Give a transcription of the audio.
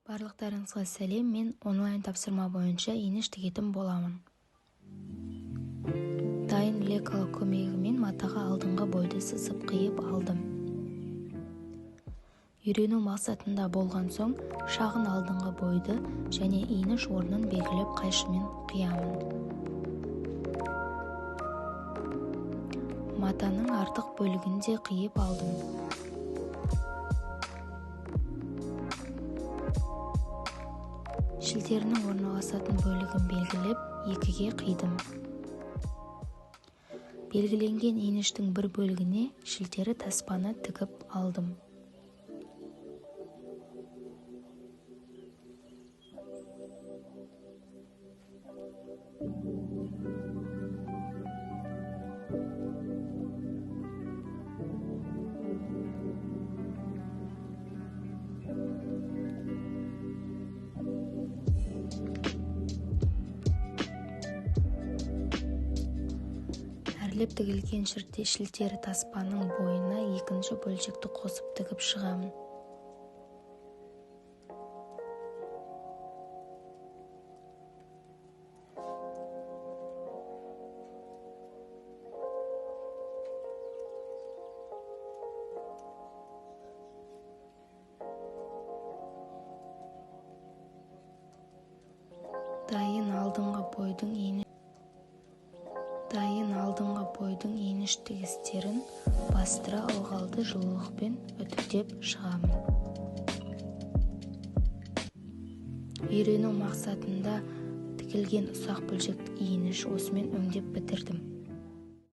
Барлықтарыңызға сәлем, мен онлайн тапсырма бойынша иніш тігетін боламын. Дайын лекала көмегімен матаға алдыңғы бойды сызып қиып алдым. Үйрену мақсатында болған соң, шағын алдыңғы бойды және иніш орнын белгілеп қайшымен қиямын. Матаның артық бөлігін де қиып алдым. Шілтерінің орналасатын бөлігін белгілеп, екіге қидым. Белгіленген иніштің бір бөлігіне шілтері таспаны тігіп алдым. Әрлеп тігілген шілтері таспаның бойына екінші бөлшекті қосып тігіп шығамын. Дайын алдыңғы бойдың иніш тігістерін бастыра ылғалды жылылықпен үтіктеп шығамын. Үйрену мақсатында тігілген ұсақ бөлшекті иніш осымен өңдеп бітірдім.